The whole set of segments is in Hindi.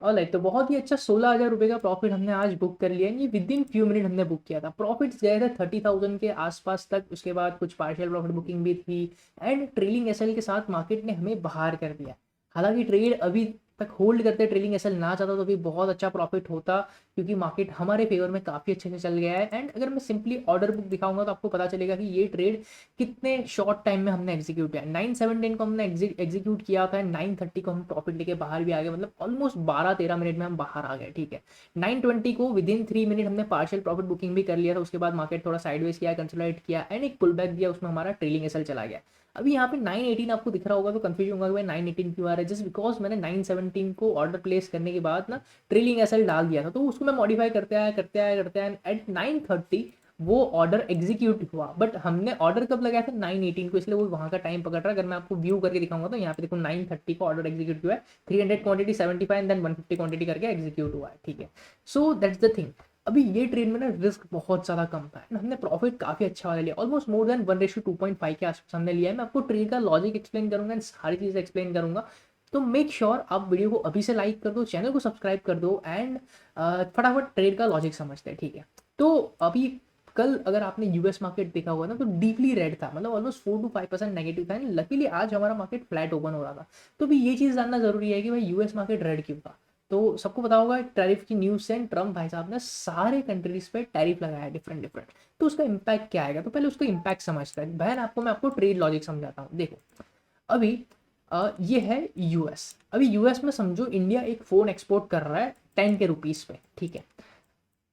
ऑलराइट, तो बहुत ही अच्छा 16,000 रुपये का प्रॉफिट हमने आज बुक कर लिया है। ये विद इन फ्यू मिनट हमने बुक किया था। प्रॉफिट्स गए थे 30,000 के आसपास तक, उसके बाद कुछ पार्शियल प्रॉफिट बुकिंग भी थी। एंड ट्रेलिंग एसएल के साथ मार्केट ने हमें बाहर कर दिया। हालांकि ट्रेड अभी तक होल्ड करते ट्रेलिंग एसएल ना चाहता तो भी बहुत अच्छा प्रॉफिट होता, क्योंकि मार्केट हमारे फेवर में काफ़ी अच्छे से चल गया है। एंड अगर मैं सिंपली ऑर्डर बुक दिखाऊंगा तो आपको पता चलेगा कि ये ट्रेड कितने शॉर्ट टाइम में हमने एग्जीक्यूट किया। 9:17 को हमने एग्जीक्यूट किया था, 9:30 को हम प्रॉफिट लेके बाहर भी आ गए, मतलब ऑलमोस्ट 12-13 मिनट में हम बाहर आ गए। ठीक है, 9:20 को विद इन 3 मिनट हमने पार्शियल प्रॉफिट बुकिंग भी कर लिया था। उसके बाद मार्केट थोड़ा साइडवेज किया, कंसोलिडेट किया एंड एक पुल बैक दिया, उसमें हमारा ट्रेलिंग एसएल चला गया। अभी यहाँ पे 9:18 आपको दिख रहा होगा तो कंफ्यूज होगा कि भाई 9:18 क्यों आ रहा है। जस्ट बिकॉज मैंने 9:17 को ऑर्डर प्लेस करने के बाद ना ट्रेलिंग एसएल डाल दिया था, तो उसको मैं मॉडिफाई करते आया एट 9:30 वो ऑर्डर एग्जीक्यूट हुआ। बट हमने ऑर्डर कब लगाया था 9:18 को, इसलिए वो वहाँ का टाइम पकड़ रहा है। अगर मैं आपको व्यू करके दिखाऊंगा तो यहाँ पे देखो 9:30 को ऑर्डर एग्जीक्यूट हुआ है, 300 क्वांटिटी 75 एंड देन 150 क्वांटिटी करके एग्जीक्यूट हुआ है। ठीक है, सो दैट्स द थिंग। अभी ये ट्रेड में ना रिस्क बहुत ज़्यादा कम था, हमने प्रॉफिट काफ़ी अच्छा वाला लिया, ऑलमोस्ट मोर देन 1:2.5 के आसपास हमने लिया है। मैं आपको ट्रेड का लॉजिक एक्सप्लेन करूंगा एंड सारी चीज़ें एक्सप्लेन करूंगा। तो मेक श्योर आप वीडियो को अभी से लाइक कर दो, चैनल को सब्सक्राइब कर दो एंड फटाफट ट्रेड का लॉजिक समझते हैं। ठीक है, तो अभी कल अगर आपने यूएस मार्केट देखा हुआ ना तो डीपली रेड था, मतलब ऑलमोस्ट 4 to 5% नेगेटिव था। लकीली आज हमारा मार्केट फ्लैट ओपन हो रहा था। तो भी ये चीज़ जानना जरूरी है कि भाई यूएस मार्केट रेड क्यों था। तो सबको पता होगा टैरिफ की न्यूज़ से ट्रम्प भाई साहब ने सारे कंट्रीज पे टैरिफ लगाया है डिफरेंट डिफरेंट। तो उसका इम्पैक्ट क्या आएगा, तो पहले उसका इम्पैक्ट समझता है बहन। मैं आपको ट्रेड लॉजिक समझाता हूँ। देखो अभी ये है यूएस। अभी यूएस में समझो इंडिया एक फ़ोन एक्सपोर्ट कर रहा है 10 के रुपीज़ पे। ठीक है,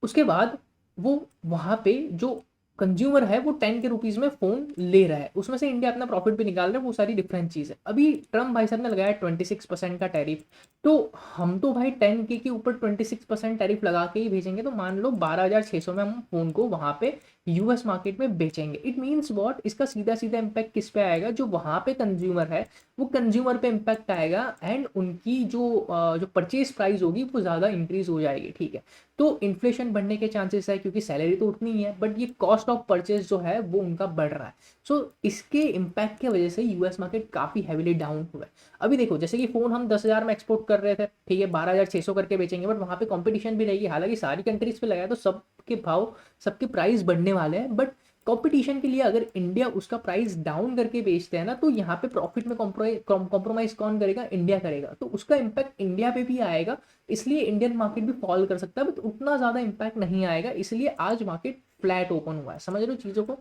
उसके बाद वो वहाँ पे जो कंज्यूमर है वो 10 के रुपीज़ में फ़ोन ले रहा है, उसमें से इंडिया अपना प्रॉफिट भी निकाल रहा है। वो सारी डिफरेंट चीज़ है। अभी ट्रम्प भाई साहब ने लगाया 26% का टैरिफ। तो हम तो भाई 10 के ऊपर 26% टैरिफ लगा के ही भेजेंगे, तो मान लो 12,600 में हम फ़ोन को वहाँ पे यूएस मार्केट में बेचेंगे। इट मीन्स वॉट, इसका सीधा सीधा इम्पैक्ट किस पे आएगा, जो वहाँ पे कंज्यूमर है वो कंज्यूमर पे इम्पैक्ट आएगा एंड उनकी जो परचेज प्राइस होगी वो ज़्यादा इंक्रीज हो जाएगी। ठीक है, तो इन्फ्लेशन बढ़ने के चांसेस है, क्योंकि सैलरी तो उतनी ही है बट ये कॉस्ट ऑफ परचेज जो है वो उनका बढ़ रहा है। सो इसके इम्पैक्ट की वजह से यूएस मार्केट काफ़ी हैवीली डाउन हुआ है। अभी देखो जैसे कि फ़ोन हम 10,000 में एक्सपोर्ट कर रहे थे, ठीक है, 12,600 करके बेचेंगे, बट वहाँ पे कंपटीशन भी रहेगी। हालांकि सारी कंट्रीज पे लगाया तो सबके भाव, सबके प्राइस बढ़ने वाले हैं, बट कंपटीशन के लिए अगर इंडिया उसका प्राइस डाउन करके बेचते हैं ना, तो यहाँ पे प्रॉफिट में कॉम्प्रोमाइज कौन करेगा, इंडिया करेगा। तो उसका इम्पैक्ट इंडिया पे भी आएगा, इसलिए इंडियन मार्केट भी फॉल कर सकता है, बट उतना ज़्यादा इम्पैक्ट नहीं आएगा। इसलिए आज मार्केट फ्लैट ओपन हुआ है, समझ रहे हो चीज़ों को।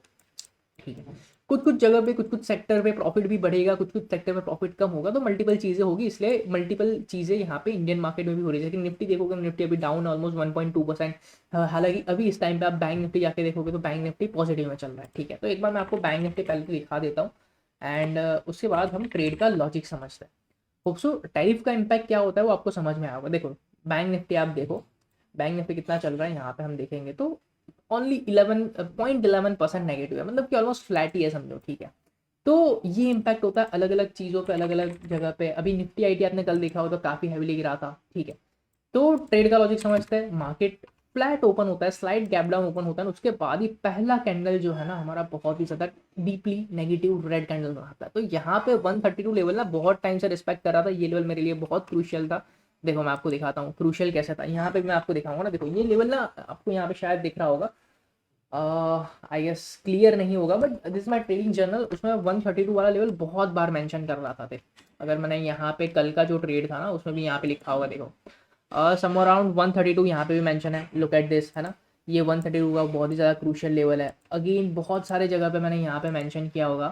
ठीक है, कुछ कुछ जगह पे कुछ कुछ सेक्टर पे प्रॉफिट भी बढ़ेगा, कुछ कुछ सेक्टर में प्रॉफिट कम होगा, तो मल्टीपल चीज़ें होगी, इसलिए मल्टीपल चीज़ें यहाँ पे इंडियन मार्केट में भी हो रही है। जैसे निफ्टी देखोगे, निफ्टी अभी डाउन ऑलमोस्ट 1.2%। हालांकि अभी इस टाइम पे आप बैंक निफ्टी जाके देखोगे तो बैंक निफ्टी पॉजिटिव में चल रहा है। ठीक है, तो एक बार मैं आपको बैंक निफ्टी पहले तो दिखा देता हूँ एंड उसके बाद हम ट्रेड का लॉजिक समझते हैं। होप सो टैरिफ का इम्पैक्ट क्या होता है वो आपको समझ में आएगा। देखो बैंक निफ्टी आप देखो, बैंक निफ्टी कितना चल रहा है यहाँ पे हम देखेंगे तो ओनली 11.11% नेगेटिव है, मतलब कि ऑलमोस्ट फ्लैट ही है समझो। ठीक है, तो ये इम्पैक्ट होता है अलग अलग चीज़ों पे, अलग अलग जगह पे। अभी निफ्टी आईटी आपने कल देखा हो तो काफ़ी हैवीली गिरा था। ठीक है, तो ट्रेड का लॉजिक समझते हैं। मार्केट फ्लैट ओपन होता है, स्लाइड गैप डाउन ओपन होता है, उसके बाद ही पहला कैंडल जो है ना हमारा बहुत ही ज़्यादा डीपली नेगेटिव रेड कैंडल बनाता है। तो यहाँ पे 132 लेवल ना बहुत टाइम से रिस्पेक्ट कर रहा था। ये लेवल मेरे लिए बहुत क्रूशियल था। देखो मैं आपको दिखाता हूँ क्रूशियल कैसे था, यहाँ पे मैं आपको दिखाऊंगा ना। देखो ये लेवल ना आपको यहाँ पे शायद दिख रहा होगा, आई गेस क्लियर नहीं होगा, but this my trading journal, उसमें 132 वाला लेवल बहुत बार मेंशन कर रहा था। देख अगर मैंने यहाँ पे कल का जो ट्रेड था ना उसमें भी यहाँ पे लिखा होगा, देखो सम अराउंड 132 यहाँ पे भी मेंशन है। लुक एट दिस, है ना, ये 132 का बहुत ही ज़्यादा क्रूशियल लेवल है। अगेन बहुत सारे जगह पे मैंने यहाँ पे मेंशन किया होगा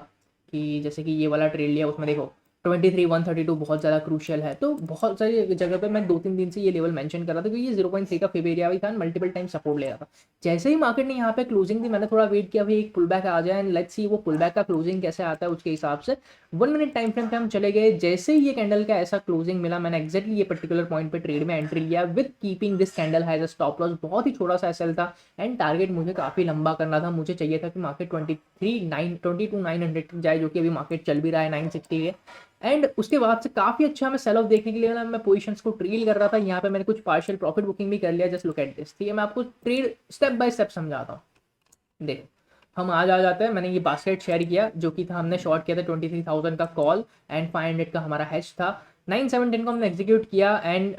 कि जैसे कि ये वाला ट्रेड लिया उसमें देखो 23 132 बहुत ज़्यादा क्रूशियल है। तो बहुत सारी जगह पे मैं 2-3 दिन से ये लेवल मेंशन कर रहा था, क्योंकि ये 0.3 का फेव एरिया भी था, मल्टीपल टाइम सपोर्ट ले रहा था। जैसे ही मार्केट ने यहाँ पे क्लोजिंग दी मैंने थोड़ा वेट किया भाई एक पुल बैक आ जाए एंड लेट्स सी वो पुल बैक का क्लोजिंग कैसे आता है। उसके हिसाब से 1 मिनट टाइम फ्रेम पे हम चले गए। जैसे ही ये कैंडल का ऐसा क्लोजिंग मिला मैंने एक्जैक्टली ये पर्टिकुलर पॉइंट पे ट्रेड में एंट्री लिया with keeping this candle has a stop loss. बहुत ही छोटा सा एसएल था एंड टारगेट मुझे काफ़ी लंबा करना था। मुझे चाहिए था कि मार्केट 22,900 जाए, जो कि अभी मार्केट चल भी रहा है 960 के। एंड उसके बाद से काफ़ी अच्छा मैं सेल ऑफ देखने के लिए ना मैं पोजीशंस को ट्रेल कर रहा था। यहाँ पे मैंने कुछ पार्शियल प्रॉफिट बुकिंग भी कर लिया। जस्ट लुक एट दिस, ठीक है, मैं आपको ट्रेड स्टेप बाय स्टेप समझाता हूँ। देखो हम आज आ जाते हैं, मैंने ये बास्केट शेयर किया जो कि था, हमने शॉर्ट किया था 23,000 का कॉल एंड 500 का हमारा हैच था। 9-7-10 को हमने एग्जीक्यूट किया एंड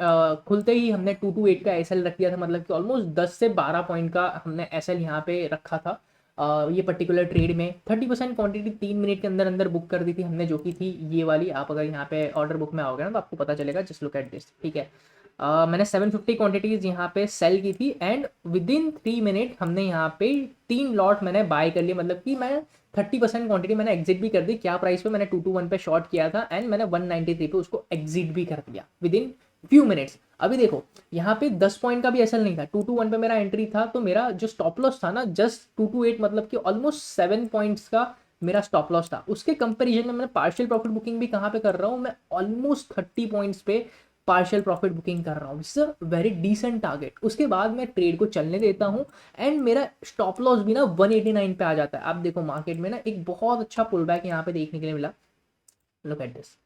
खुलते ही हमने 228 का एसएल रख दिया था, मतलब कि ऑलमोस्ट 10 से 12 पॉइंट का हमने एसएल यहाँ पे रखा था। ये पर्टिकुलर ट्रेड में 30% क्वांटिटी 3 मिनट के अंदर अंदर बुक कर दी थी हमने, जो कि थी ये वाली। आप अगर यहाँ पे ऑर्डर बुक में आओगे ना तो आपको पता चलेगा, जस्ट लुक एट दिस, ठीक है। मैंने 750 क्वांटिटीज़ यहाँ पे सेल की थी एंड विद इन 3 मिनट हमने यहाँ पे 3 लॉट मैंने बाय कर लिए, मतलब कि मैं 30% क्वांटिटी मैंने एग्जिट भी कर दी। क्या प्राइस पे? मैंने 221 पे शॉर्ट किया था एंड मैंने 193 पे उसको एग्जिट भी कर दिया विद इन फ्यू मिनट्स। अभी देखो यहाँ पे 10 पॉइंट का भी एसएल नहीं था, 221 पे मेरा एंट्री था, तो मेरा जो स्टॉप लॉस था ना जस्ट 228, मतलब कि ऑलमोस्ट 7 पॉइंट्स का मेरा स्टॉप लॉस था। उसके कंपैरिजन में मैं पार्शियल प्रॉफिट बुकिंग भी कहाँ पे कर रहा हूँ, मैं ऑलमोस्ट 30 पॉइंट्स पे पार्शियल प्रॉफिट बुकिंग कर रहा हूँ। It's a very decent target. उसके बाद मैं ट्रेड को चलने देता हूँ एंड मेरा स्टॉप लॉस भी ना 189 पे आ जाता है। आप देखो मार्केट में ना एक बहुत अच्छा पुल बैक यहाँ पे देखने के लिए मिला। लुक एट दिस,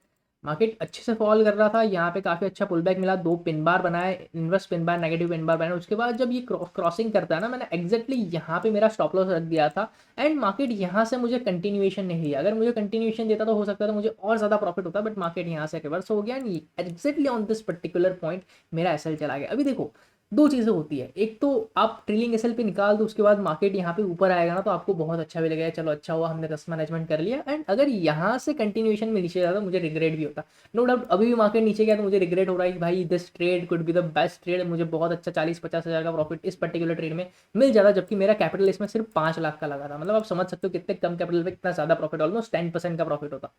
मार्केट अच्छे से फॉल कर रहा था, यहाँ पे काफ़ी अच्छा पुल बैक मिला, 2 पिन बार बनाए, inverse pin bar, negative pin bar बनाए। उसके बाद जब ये क्रॉसिंग करता है ना, मैंने एग्जैक्टली यहाँ पे मेरा स्टॉप लॉस रख दिया था एंड मार्केट यहाँ से मुझे कंटिन्यूएशन नहीं दिया। अगर मुझे कंटिन्यूएशन देता तो हो सकता था मुझे और ज़्यादा प्रॉफिट होता, बट मार्केट यहाँ से रिवर्स हो गया and exactly on this particular point मेरा एसएल चला गया। अभी देखो दो चीज़ें होती है, एक तो आप ट्रेलिंग एसएल पे निकाल दो, उसके बाद मार्केट यहाँ पे ऊपर आएगा ना तो आपको बहुत अच्छा भी लगेगा, चलो अच्छा हुआ हमने रिस्क मैनेजमेंट कर लिया। एंड अगर यहाँ से कंटिन्यूएशन में नीचे जाता तो मुझे रिग्रेट भी होता। नो डाउट अभी भी मार्केट नीचे गया तो मुझे रिग्रेट हो रहा है कि भाई this trade could be the best trade, मुझे बहुत अच्छा 40-50 हज़ार का प्रॉफिट इस पर्टिकुलर ट्रेड में मिल जाता, जबकि मेरा कैपिटल इसमें सिर्फ 5 लाख का लगा था। मतलब आप समझ सकते हो कितने कम कैपिटल पे कितना ज़्यादा प्रॉफिट, ऑलमोस्ट 10% का प्रॉफिट होता।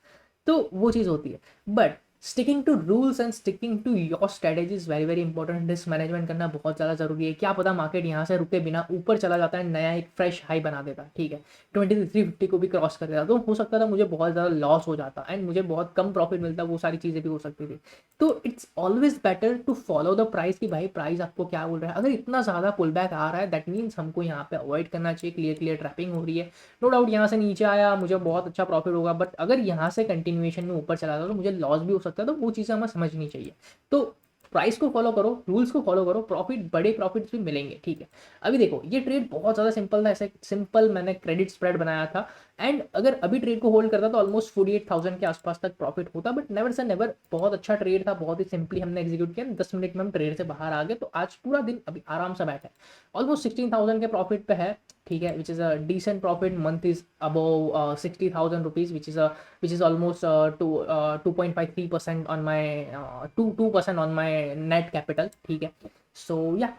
तो वो चीज़ होती है, but sticking to rules and sticking to your strategy is very very important. Risk management करना बहुत ज़्यादा जरूरी है। क्या पता मार्केट यहाँ से रुके बिना ऊपर चला जाता है, नया एक फ्रेश हाई बना देता है, ठीक है, 2350 को भी क्रॉस कर देता, तो हो सकता था मुझे बहुत ज़्यादा लॉस हो जाता एंड मुझे बहुत कम प्रॉफिट मिलता, वो सारी चीज़ें भी हो सकती थी। तो it's always better to follow the price कि भाई प्राइस आपको क्या बोल रहा है। अगर इतना ज़्यादा पुल बैक आ रहा है दैट मीन्स हमको यहाँ पे अवॉइड करना चाहिए। क्लियर क्लियर ट्रैपिंग हो रही है, नो डाउट यहाँ से नीचे आया मुझे बहुत अच्छा प्रॉफिट होगा, बट अगर यहाँ से कंटिन्यूएशन में ऊपर चला था तो मुझे लॉस भी हो सकता है। तो वो चीज़ें हमें समझनी चाहिए। तो प्राइस को फॉलो करो, रूल्स को फॉलो करो, प्रॉफिट बड़े प्रॉफिट्स भी मिलेंगे, ठीक है। अभी देखो ये ट्रेड बहुत ज़्यादा सिंपल था, ऐसे सिंपल मैंने क्रेडिट स्प्रेड बनाया था एंड अगर अभी ट्रेड को होल्ड करता तो ऑलमोस्ट 48,000 के आसपास तक प्रॉफिट होता, बट नेवर से नेवर बहुत अच्छा ट्रेड था, बहुत ही सिंपली हमने एग्जीक्यूट किया, 10 मिनट में हम ट्रेड से बाहर आ गए। तो आज पूरा दिन अभी आराम से बैठे, ऑलमोस्ट 16,000 के प्रॉफिट पे है, ठीक है, which is a decent profit. Month is above 60,000 rupees, which is almost 2.53% on my 2% on my net capital, ठीक है। सो या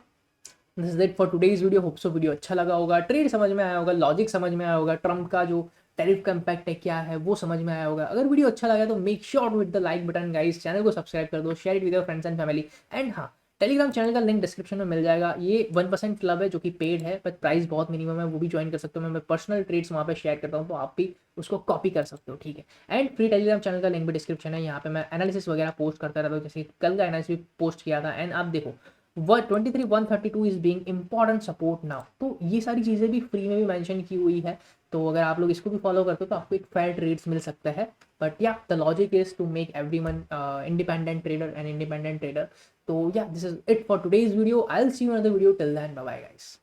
this is it for today's video. Hope so video अच्छा लगा होगा, ट्रेड समझ में आया होगा, लॉजिक समझ में आया होगा, ट्रम्प का जो टैरिफ का इम्पैक्ट है क्या है वो समझ में आया होगा। अगर वीडियो अच्छा लगा तो make sure to hit the like button guys, channel को सब्सक्राइब कर दो, share it with your friends and family. And हाँ, टेलीग्राम चैनल का लिंक डिस्क्रिप्शन में मिल जाएगा। ये 1% क्लब है जो कि पेड है, बट प्राइस बहुत मिनिमम है, वो भी ज्वाइन कर सकते हो। मैं पर्सनल ट्रेड्स वहाँ पे शेयर करता हूँ, तो आप भी उसको कॉपी कर सकते हो, ठीक है। एंड फ्री टेलीग्राम चैनल का लिंक भी डिस्क्रिप्शन है, यहाँ पे मैं एनालिसिस वगैरह पोस्ट करता रहता हूँ, जैसे कल का एनालिसिस पोस्ट किया था। एंड आप देखो 123-132 is being important support now, तो ये सारी चीज़ें भी फ्री में भी मेंशन की हुई है। तो अगर आप लोग इसको भी फॉलो करते हो तो आपको एक फेयर ट्रेड्स मिल सकता है। But yeah the logic is to make everyone independent trader and independent trader. तो yeah this is it for today's video. I will see you in another video, till then bye bye guys.